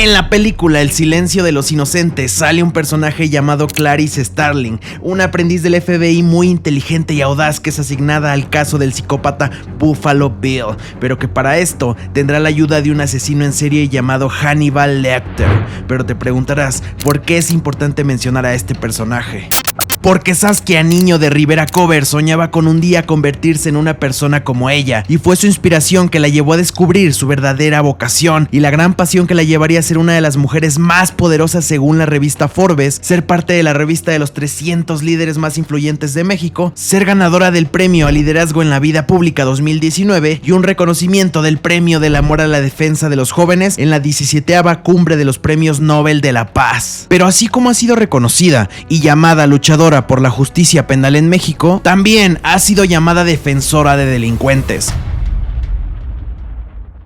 En la película El silencio de los inocentes sale un personaje llamado Clarice Starling, una aprendiz del FBI muy inteligente y audaz que es asignada al caso del psicópata Buffalo Bill, pero que para esto tendrá la ayuda de un asesino en serie llamado Hannibal Lecter. Pero te preguntarás, ¿por qué es importante mencionar a este personaje? Porque Saskia, niño de Rivera Cover, soñaba con un día convertirse en una persona como ella, y fue su inspiración que la llevó a descubrir su verdadera vocación y la gran pasión que la llevaría a ser una de las mujeres más poderosas según la revista Forbes, ser parte de la revista de los 300 líderes más influyentes de México, ser ganadora del premio a liderazgo en la vida pública 2019 y un reconocimiento del premio del amor a la defensa de los jóvenes en la 17ª cumbre de los premios Nobel de la Paz. Pero así como ha sido reconocida y llamada luchadora por la justicia penal en México, también ha sido llamada defensora de delincuentes.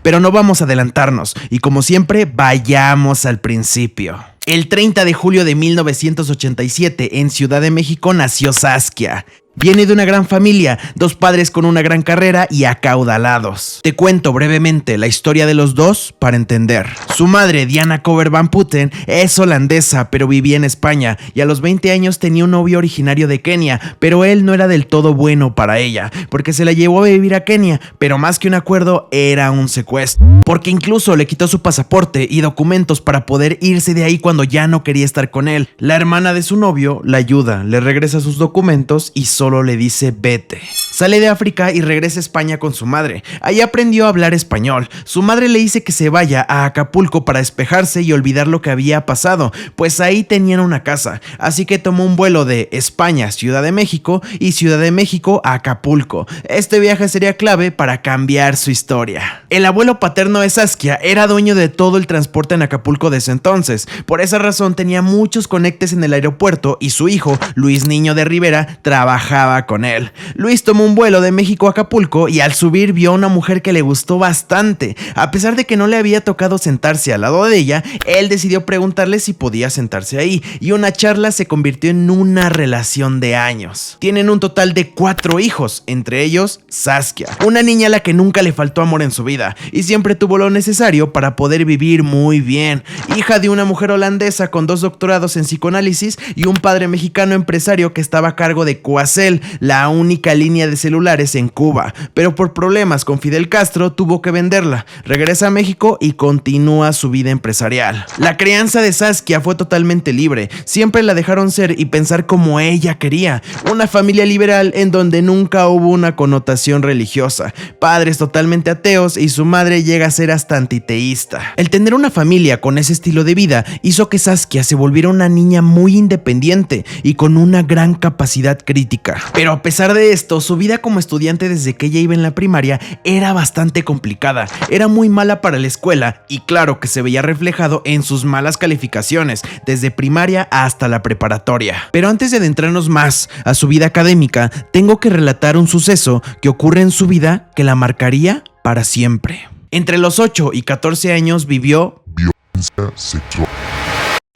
Pero no vamos a adelantarnos, y como siempre, vayamos al principio. El 30 de julio de 1987, en Ciudad de México, nació Saskia. Viene de una gran familia, dos padres con una gran carrera y acaudalados. Te cuento brevemente la historia de los dos para entender. Su madre, Diana Cover Van Putten, es holandesa pero vivía en España y a los 20 años tenía un novio originario de Kenia, pero él no era del todo bueno para ella, porque se la llevó a vivir a Kenia, pero más que un acuerdo era un secuestro, porque incluso le quitó su pasaporte y documentos para poder irse de ahí cuando ya no quería estar con él. La hermana de su novio la ayuda, le regresa sus documentos y solo le dice vete. Sale de África y regresa a España con su madre. Ahí aprendió a hablar español. Su madre le dice que se vaya a Acapulco para despejarse y olvidar lo que había pasado, pues ahí tenían una casa. Así que tomó un vuelo de España a Ciudad de México y Ciudad de México a Acapulco. Este viaje sería clave para cambiar su historia. El abuelo paterno de Saskia era dueño de todo el transporte en Acapulco desde entonces. Por esa razón tenía muchos conectes en el aeropuerto y su hijo, Luis Niño de Rivera, trabajaba con él. Luis tomó un vuelo de México a Acapulco y al subir vio a una mujer que le gustó bastante. A pesar de que no le había tocado sentarse al lado de ella, él decidió preguntarle si podía sentarse ahí, y una charla se convirtió en una relación de años. Tienen un total de 4 hijos, entre ellos Saskia, una niña a la que nunca le faltó amor en su vida y siempre tuvo lo necesario para poder vivir muy bien. Hija de una mujer holandesa con 2 doctorados en psicoanálisis y un padre mexicano empresario que estaba a cargo de Coacel, la única línea de celulares en Cuba, pero por problemas con Fidel Castro tuvo que venderla. Regresa a México y continúa su vida empresarial. La crianza de Saskia fue totalmente libre, siempre la dejaron ser y pensar como ella quería. Una familia liberal en donde nunca hubo una connotación religiosa, padres totalmente ateos y su madre llega a ser hasta antiteísta. El tener una familia con ese estilo de vida hizo que Saskia se volviera una niña muy independiente y con una gran capacidad crítica. Pero a pesar de esto, su vida como estudiante desde que ella iba en la primaria era bastante complicada. Era muy mala para la escuela y claro que se veía reflejado en sus malas calificaciones, desde primaria hasta la preparatoria. Pero antes de adentrarnos más a su vida académica, tengo que relatar un suceso que ocurre en su vida que la marcaría para siempre. Entre los 8 y 14 años vivió violencia sexual.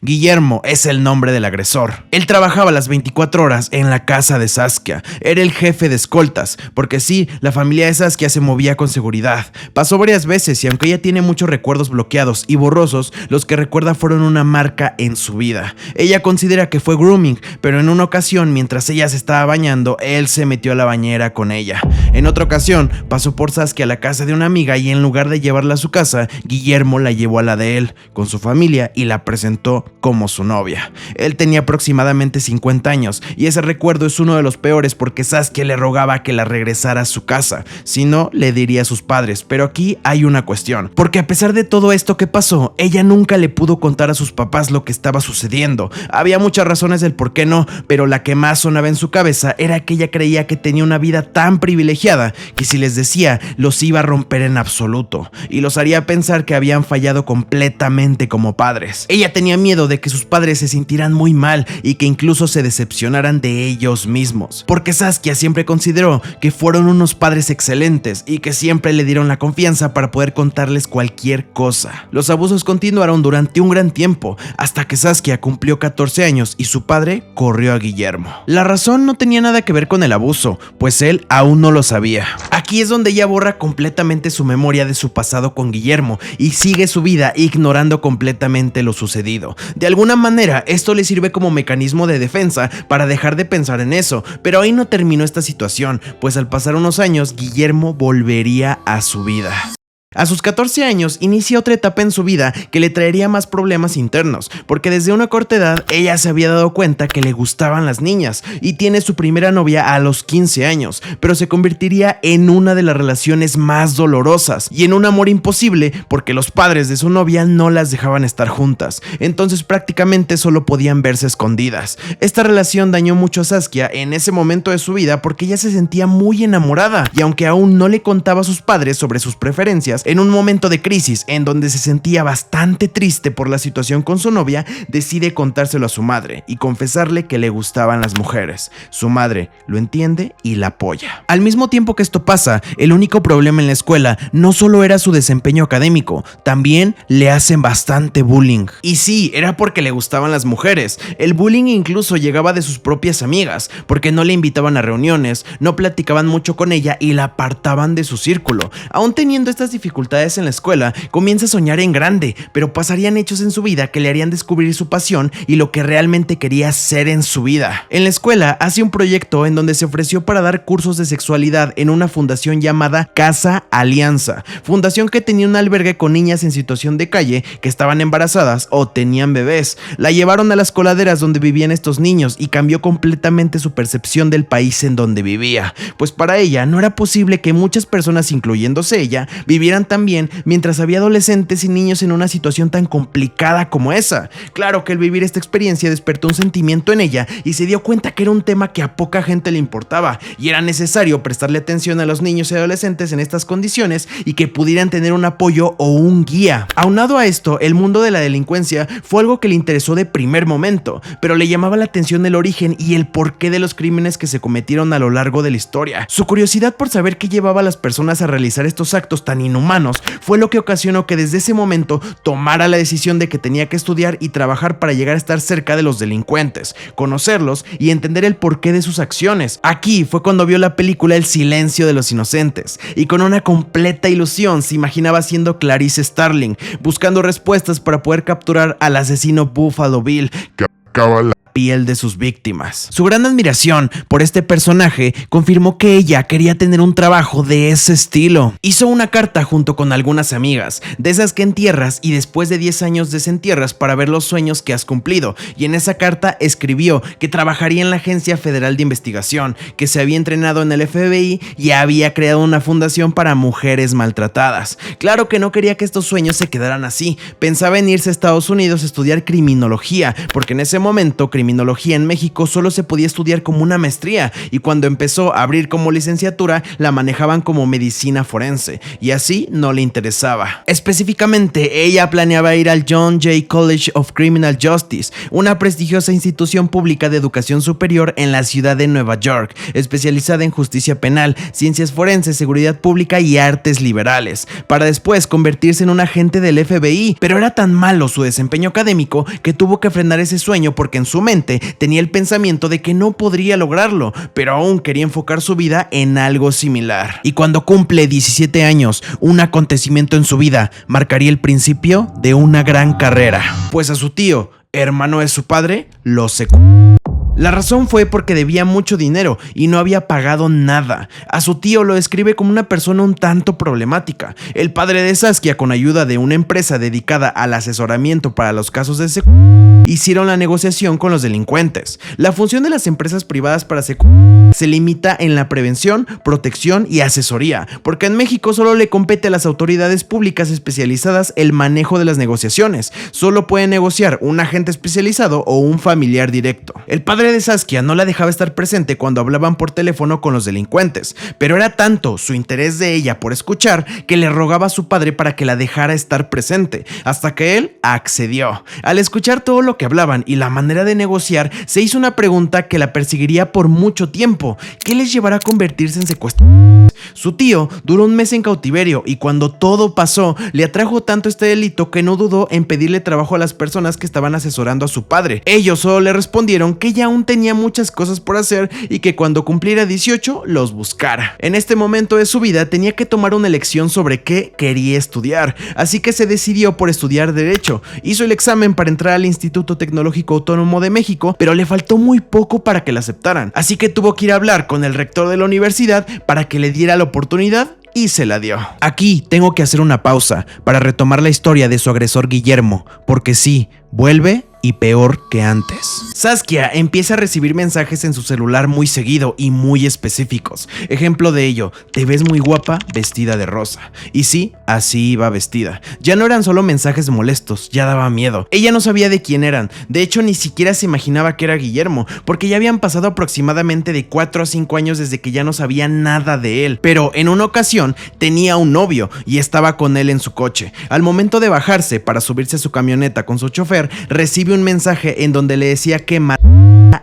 Guillermo es el nombre del agresor. Él trabajaba las 24 horas en la casa de Saskia. Era el jefe de escoltas, porque sí, la familia de Saskia se movía con seguridad. Pasó varias veces y aunque ella tiene muchos recuerdos bloqueados y borrosos, los que recuerda fueron una marca en su vida. Ella considera que fue grooming, pero en una ocasión, mientras ella se estaba bañando, él se metió a la bañera con ella. En otra ocasión, pasó por Saskia a la casa de una amiga y en lugar de llevarla a su casa, Guillermo la llevó a la de él, con su familia, y la presentó como su novia. Él tenía aproximadamente 50 años y ese recuerdo es uno de los peores porque Saskia le rogaba que la regresara a su casa, si no le diría a sus padres. Pero aquí hay una cuestión, porque a pesar de todo esto que pasó, ella nunca le pudo contar a sus papás lo que estaba sucediendo. Había muchas razones del por qué no, pero la que más sonaba en su cabeza era que ella creía que tenía una vida tan privilegiada que si les decía, los iba a romper en absoluto y los haría pensar que habían fallado completamente como padres. Ella tenía miedo miedo de que sus padres se sintieran muy mal y que incluso se decepcionaran de ellos mismos, porque Saskia siempre consideró que fueron unos padres excelentes y que siempre le dieron la confianza para poder contarles cualquier cosa. Los abusos continuaron durante un gran tiempo, hasta que Saskia cumplió 14 años y su padre corrió a Guillermo. La razón no tenía nada que ver con el abuso, pues él aún no lo sabía. Aquí es donde ella borra completamente su memoria de su pasado con Guillermo y sigue su vida ignorando completamente lo sucedido. De alguna manera, esto le sirve como mecanismo de defensa para dejar de pensar en eso, pero ahí no terminó esta situación, pues al pasar unos años, Guillermo volvería a su vida. A sus 14 años inicia otra etapa en su vida que le traería más problemas internos, porque desde una corta edad ella se había dado cuenta que le gustaban las niñas y tiene su primera novia a los 15 años, pero se convertiría en una de las relaciones más dolorosas y en un amor imposible porque los padres de su novia no las dejaban estar juntas, entonces prácticamente solo podían verse escondidas. Esta relación dañó mucho a Saskia en ese momento de su vida porque ella se sentía muy enamorada y aunque aún no le contaba a sus padres sobre sus preferencias, en un momento de crisis en donde se sentía bastante triste por la situación con su novia, decide contárselo a su madre y confesarle que le gustaban las mujeres. Su madre lo entiende y la apoya. Al mismo tiempo que esto pasa, el único problema en la escuela no solo era su desempeño académico, también le hacen bastante bullying. Y sí, era porque le gustaban las mujeres. El bullying incluso llegaba de sus propias amigas, porque no le invitaban a reuniones, no platicaban mucho con ella y la apartaban de su círculo. Aún teniendo estas dificultades en la escuela, comienza a soñar en grande, pero pasarían hechos en su vida que le harían descubrir su pasión y lo que realmente quería hacer en su vida. En la escuela hace un proyecto en donde se ofreció para dar cursos de sexualidad en una fundación llamada Casa Alianza, fundación que tenía un albergue con niñas en situación de calle que estaban embarazadas o tenían bebés. La llevaron a las coladeras donde vivían estos niños y cambió completamente su percepción del país en donde vivía, pues para ella no era posible que muchas personas, incluyéndose ella, vivieran también mientras había adolescentes y niños en una situación tan complicada como esa. Claro que el vivir esta experiencia despertó un sentimiento en ella y se dio cuenta que era un tema que a poca gente le importaba y era necesario prestarle atención a los niños y adolescentes en estas condiciones y que pudieran tener un apoyo o un guía. Aunado a esto, el mundo de la delincuencia fue algo que le interesó de primer momento, pero le llamaba la atención el origen y el porqué de los crímenes que se cometieron a lo largo de la historia. Su curiosidad por saber qué llevaba a las personas a realizar estos actos tan inhumanos fue lo que ocasionó que desde ese momento tomara la decisión de que tenía que estudiar y trabajar para llegar a estar cerca de los delincuentes, conocerlos y entender el porqué de sus acciones. Aquí fue cuando vio la película El silencio de los inocentes y con una completa ilusión se imaginaba siendo Clarice Starling, buscando respuestas para poder capturar al asesino Buffalo Bill que acaba la piel de sus víctimas. Su gran admiración por este personaje confirmó que ella quería tener un trabajo de ese estilo. Hizo una carta junto con algunas amigas, de esas que entierras y después de 10 años desentierras para ver los sueños que has cumplido, y en esa carta escribió que trabajaría en la Agencia Federal de Investigación, que se había entrenado en el FBI y había creado una fundación para mujeres maltratadas. Claro que no quería que estos sueños se quedaran así, pensaba en irse a Estados Unidos a estudiar criminología, porque en ese momento criminología en México solo se podía estudiar como una maestría y cuando empezó a abrir como licenciatura la manejaban como medicina forense y así no le interesaba. Específicamente ella planeaba ir al John Jay College of Criminal Justice, una prestigiosa institución pública de educación superior en la ciudad de Nueva York, especializada en justicia penal, ciencias forenses, seguridad pública y artes liberales, para después convertirse en un agente del FBI, pero era tan malo su desempeño académico que tuvo que frenar ese sueño porque en su mente tenía el pensamiento de que no podría lograrlo, pero aún quería enfocar su vida en algo similar. Y cuando cumple 17 años, un acontecimiento en su vida marcaría el principio de una gran carrera, pues a su tío, hermano de su padre, lo secuestró. La razón fue porque debía mucho dinero y no había pagado nada. A su tío lo describe como una persona un tanto problemática. El padre de Saskia, con ayuda de una empresa dedicada al asesoramiento para los casos de secuestro, hicieron la negociación con los delincuentes. La función de las empresas privadas para secuestro se limita en la prevención, protección y asesoría, porque en México solo le compete a las autoridades públicas especializadas el manejo de las negociaciones. Solo puede negociar un agente especializado o un familiar directo. El padre madre de Saskia no la dejaba estar presente cuando hablaban por teléfono con los delincuentes, pero era tanto su interés de ella por escuchar que le rogaba a su padre para que la dejara estar presente, hasta que él accedió. Al escuchar todo lo que hablaban y la manera de negociar, se hizo una pregunta que la perseguiría por mucho tiempo: ¿qué les llevará a convertirse en secuestradores? Su tío duró un mes en cautiverio y cuando todo pasó, le atrajo tanto este delito que no dudó en pedirle trabajo a las personas que estaban asesorando a su padre. Ellos solo le respondieron que ella aún tenía muchas cosas por hacer y que cuando cumpliera 18 los buscara. En este momento de su vida tenía que tomar una elección sobre qué quería estudiar, así que se decidió por estudiar Derecho. Hizo el examen para entrar al Instituto Tecnológico Autónomo de México, pero le faltó muy poco para que la aceptaran, así que tuvo que ir a hablar con el rector de la universidad para que le diera la oportunidad y se la dio. Aquí tengo que hacer una pausa para retomar la historia de su agresor Guillermo, porque sí, vuelve y peor que antes. Saskia empieza a recibir mensajes en su celular muy seguido y muy específicos. Ejemplo de ello: te ves muy guapa vestida de rosa. Y sí, así iba vestida. Ya no eran solo mensajes molestos, ya daba miedo. Ella no sabía de quién eran, de hecho ni siquiera se imaginaba que era Guillermo, porque ya habían pasado aproximadamente de 4 a 5 años desde que ya no sabía nada de él. Pero en una ocasión tenía un novio y estaba con él en su coche. Al momento de bajarse para subirse a su camioneta con su chofer, recibe un mensaje en donde le decía que matara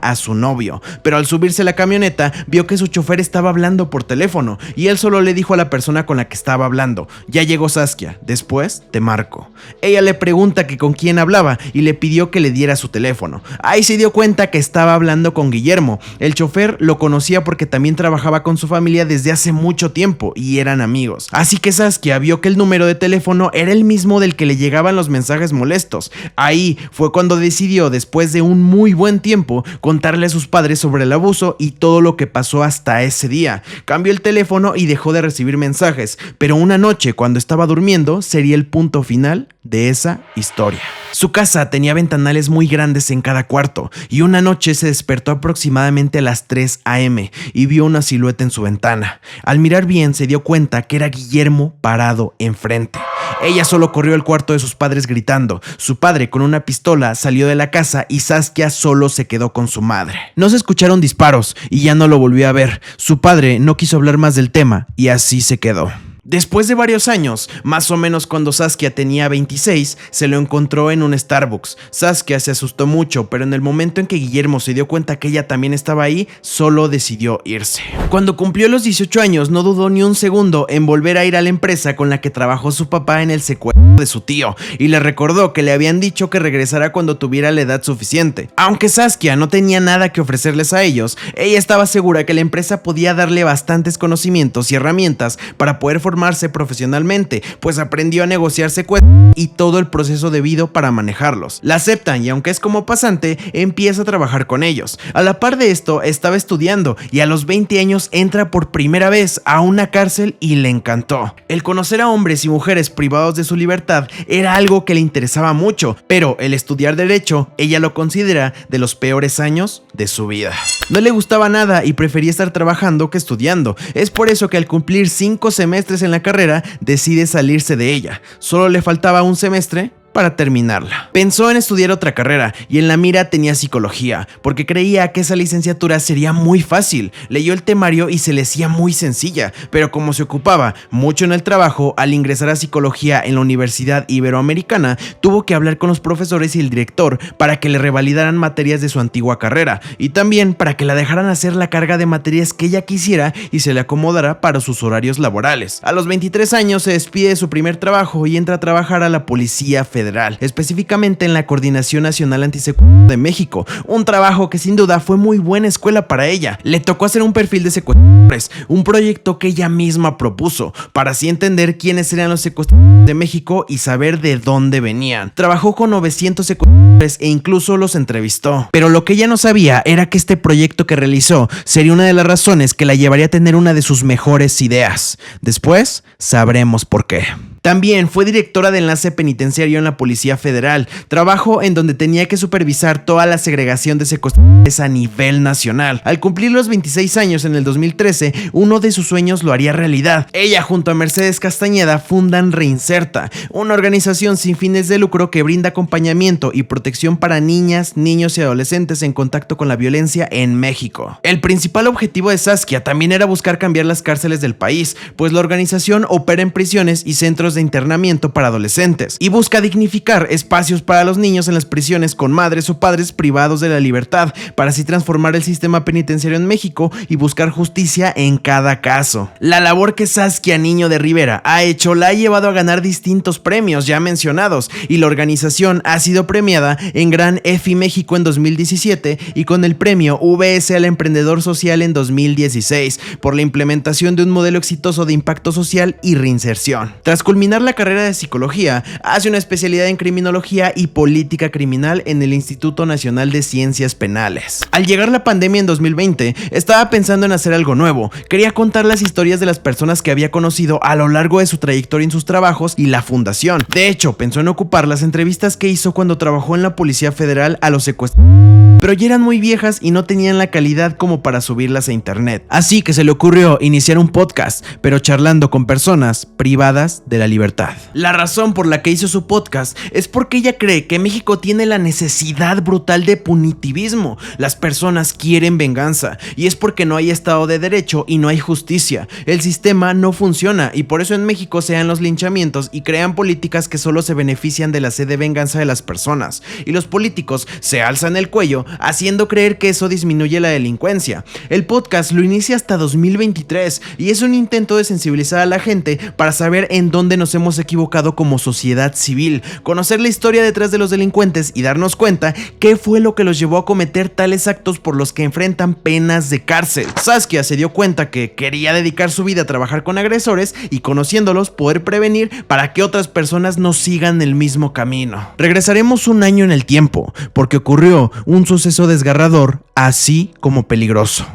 a su novio, pero al subirse a la camioneta vio que su chofer estaba hablando por teléfono y él solo le dijo a la persona con la que estaba hablando: ya llegó Saskia, después te marco. Ella le pregunta que con quién hablaba y le pidió que le diera su teléfono. Ahí se dio cuenta que estaba hablando con Guillermo. El chofer lo conocía porque también trabajaba con su familia desde hace mucho tiempo y eran amigos, así que Saskia vio que el número de teléfono era el mismo del que le llegaban los mensajes molestos. Ahí fue cuando decidió, después de un muy buen tiempo, contarle a sus padres sobre el abuso y todo lo que pasó hasta ese día. Cambió el teléfono y dejó de recibir mensajes, pero una noche, cuando estaba durmiendo, sería el punto final de esa historia. Su casa tenía ventanales muy grandes en cada cuarto y una noche se despertó aproximadamente a las 3 a.m. y vio una silueta en su ventana. Al mirar bien se dio cuenta que era Guillermo parado enfrente. Ella solo corrió al cuarto de sus padres gritando. Su padre, con una pistola, salió de la casa y Saskia solo se quedó con su madre. No se escucharon disparos y ya no lo volvió a ver. Su padre no quiso hablar más del tema y así se quedó. Después de varios años, más o menos cuando Saskia tenía 26, se lo encontró en un Starbucks. Saskia se asustó mucho, pero en el momento en que Guillermo se dio cuenta que ella también estaba ahí, solo decidió irse. Cuando cumplió los 18 años, no dudó ni un segundo en volver a ir a la empresa con la que trabajó su papá en el secuestro de su tío, y le recordó que le habían dicho que regresara cuando tuviera la edad suficiente. Aunque Saskia no tenía nada que ofrecerles a ellos, ella estaba segura que la empresa podía darle bastantes conocimientos y herramientas para poder formarse profesionalmente, pues aprendió a negociar secuestros y todo el proceso debido para manejarlos. La aceptan y aunque es como pasante, empieza a trabajar con ellos. A la par de esto, estaba estudiando y a los 20 años entra por primera vez a una cárcel y le encantó. El conocer a hombres y mujeres privados de su libertad era algo que le interesaba mucho, pero el estudiar Derecho, ella lo considera de los peores años de su vida. No le gustaba nada y prefería estar trabajando que estudiando. Es por eso que al cumplir 5 semestres en la carrera, decide salirse de ella. Solo le faltaba un semestre para terminarla. Pensó en estudiar otra carrera y en la mira tenía psicología, porque creía que esa licenciatura sería muy fácil. Leyó el temario y se le hacía muy sencilla, pero como se ocupaba mucho en el trabajo, al ingresar a psicología en la Universidad Iberoamericana, tuvo que hablar con los profesores y el director para que le revalidaran materias de su antigua carrera y también para que la dejaran hacer la carga de materias que ella quisiera y se le acomodara para sus horarios laborales. A los 23 años se despide de su primer trabajo y entra a trabajar a la Policía Federal, específicamente en la Coordinación Nacional Antisecuestro de México, un trabajo que sin duda fue muy buena escuela para ella. Le tocó hacer un perfil de secuestradores, un proyecto que ella misma propuso, para así entender quiénes eran los secuestradores de México y saber de dónde venían. Trabajó con 900 secuestradores e incluso los entrevistó, pero lo que ella no sabía era que este proyecto que realizó sería una de las razones que la llevaría a tener una de sus mejores ideas. Después sabremos por qué. También fue directora de enlace penitenciario en la Policía Federal, trabajo en donde tenía que supervisar toda la segregación de secuestradores a nivel nacional. Al cumplir los 26 años en el 2013, uno de sus sueños lo haría realidad. Ella junto a Mercedes Castañeda fundan Reinserta, una organización sin fines de lucro que brinda acompañamiento y protección para niñas, niños y adolescentes en contacto con la violencia en México. El principal objetivo de Saskia también era buscar cambiar las cárceles del país, pues la organización opera en prisiones y centros de internamiento para adolescentes y busca dignificar espacios para los niños en las prisiones con madres o padres privados de la libertad, para así transformar el sistema penitenciario en México y buscar justicia en cada caso. La labor que Saskia Niño de Rivera ha hecho la ha llevado a ganar distintos premios ya mencionados, y la organización ha sido premiada en Gran EFI México en 2017 y con el premio VS al Emprendedor Social en 2016 por la implementación de un modelo exitoso de impacto social y reinserción. Tras culminar la carrera de psicología, hace una especialidad en criminología y política criminal en el Instituto Nacional de Ciencias Penales. Al llegar la pandemia en 2020, estaba pensando en hacer algo nuevo. Quería contar las historias de las personas que había conocido a lo largo de su trayectoria en sus trabajos y la fundación. De hecho, pensó en ocupar las entrevistas que hizo cuando trabajó en la Policía Federal a los secuestradores, pero ya eran muy viejas y no tenían la calidad como para subirlas a internet. Así que se le ocurrió iniciar un podcast, pero charlando con personas privadas de la libertad. La razón por la que hizo su podcast es porque ella cree que México tiene la necesidad brutal de punitivismo. Las personas quieren venganza, y es porque no hay Estado de Derecho y no hay justicia. El sistema no funciona, y por eso en México se dan los linchamientos y crean políticas que solo se benefician de la sed de venganza de las personas, y los políticos se alzan el cuello haciendo creer que eso disminuye la delincuencia. El podcast lo inicia hasta 2023 y es un intento de sensibilizar a la gente para saber en dónde nos hemos equivocado como sociedad civil, conocer la historia detrás de los delincuentes y darnos cuenta qué fue lo que los llevó a cometer tales actos por los que enfrentan penas de cárcel. Saskia se dio cuenta que quería dedicar su vida a trabajar con agresores y, conociéndolos, poder prevenir para que otras personas no sigan el mismo camino. Regresaremos un año en el tiempo, porque ocurrió un suceso desgarrador, así como peligroso.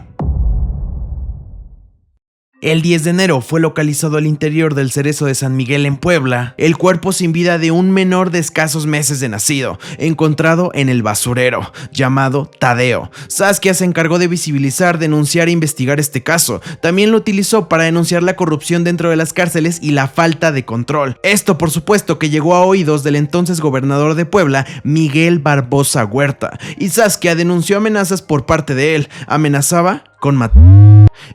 El 10 de enero fue localizado al interior del Cerezo de San Miguel en Puebla el cuerpo sin vida de un menor de escasos meses de nacido, encontrado en el basurero, llamado Tadeo. Saskia se encargó de visibilizar, denunciar e investigar este caso. También lo utilizó para denunciar la corrupción dentro de las cárceles y la falta de control. Esto, por supuesto, que llegó a oídos del entonces gobernador de Puebla, Miguel Barbosa Huerta, y Saskia denunció amenazas por parte de él. Amenazaba con matar.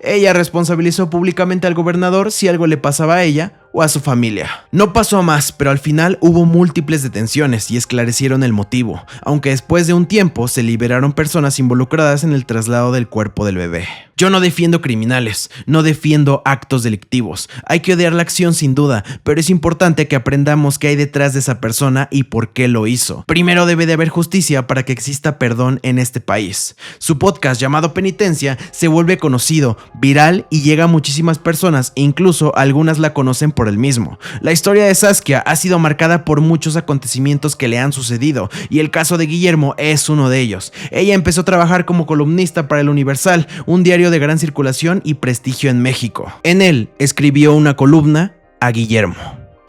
Ella responsabilizó públicamente al gobernador si algo le pasaba a ella o a su familia. No pasó a más, pero al final hubo múltiples detenciones y esclarecieron el motivo, aunque después de un tiempo se liberaron personas involucradas en el traslado del cuerpo del bebé. Yo no defiendo criminales, no defiendo actos delictivos. Hay que odiar la acción sin duda, pero es importante que aprendamos qué hay detrás de esa persona y por qué lo hizo. Primero debe de haber justicia para que exista perdón en este país. Su podcast llamado Penitencia se vuelve conocido, viral y llega a muchísimas personas, e incluso algunas la conocen por el mismo. La historia de Saskia ha sido marcada por muchos acontecimientos que le han sucedido, y el caso de Guillermo es uno de ellos. Ella empezó a trabajar como columnista para El Universal, un diario de gran circulación y prestigio en México. En él escribió una columna a Guillermo.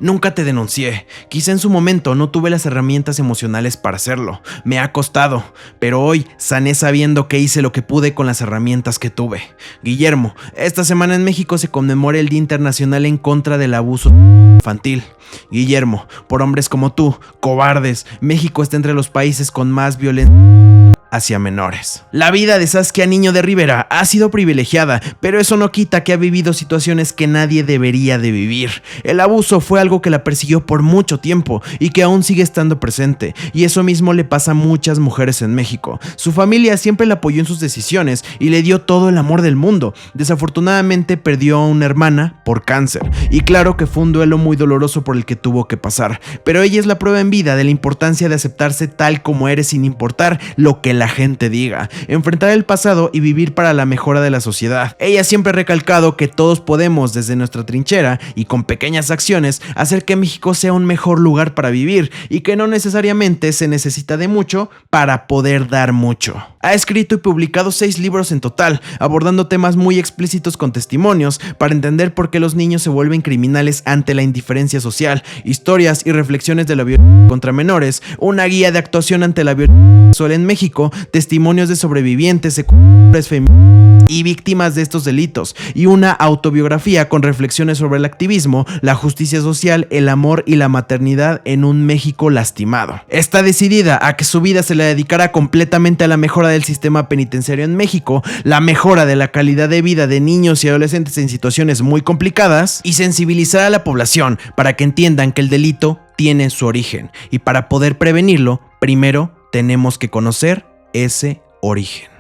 Nunca te denuncié, quizá en su momento no tuve las herramientas emocionales para hacerlo, me ha costado, pero hoy sané sabiendo que hice lo que pude con las herramientas que tuve. Guillermo, esta semana en México se conmemora el Día Internacional en contra del abuso infantil. Guillermo, por hombres como tú, cobardes, México está entre los países con más violencia hacia menores. La vida de Saskia Niño de Rivera ha sido privilegiada, pero eso no quita que ha vivido situaciones que nadie debería de vivir. El abuso fue algo que la persiguió por mucho tiempo y que aún sigue estando presente, y eso mismo le pasa a muchas mujeres en México. Su familia siempre la apoyó en sus decisiones y le dio todo el amor del mundo. Desafortunadamente perdió a una hermana por cáncer, y claro que fue un duelo muy doloroso por el que tuvo que pasar, pero ella es la prueba en vida de la importancia de aceptarse tal como eres sin importar lo que la gente diga, enfrentar el pasado y vivir para la mejora de la sociedad. Ella siempre ha recalcado que todos podemos, desde nuestra trinchera y con pequeñas acciones, hacer que México sea un mejor lugar para vivir, y que no necesariamente se necesita de mucho para poder dar mucho. Ha escrito y publicado 6 libros en total, abordando temas muy explícitos con testimonios para entender por qué los niños se vuelven criminales ante la indiferencia social, historias y reflexiones de la violencia contra menores, una guía de actuación ante la violencia sexual en México, testimonios de sobrevivientes, secuestradores y víctimas de estos delitos, y una autobiografía con reflexiones sobre el activismo, la justicia social, el amor y la maternidad en un México lastimado. Está decidida a que su vida se la dedicará completamente a la mejora del sistema penitenciario en México, la mejora de la calidad de vida de niños y adolescentes en situaciones muy complicadas, y sensibilizar a la población para que entiendan que el delito tiene su origen, y para poder prevenirlo, primero tenemos que conocer ese origen.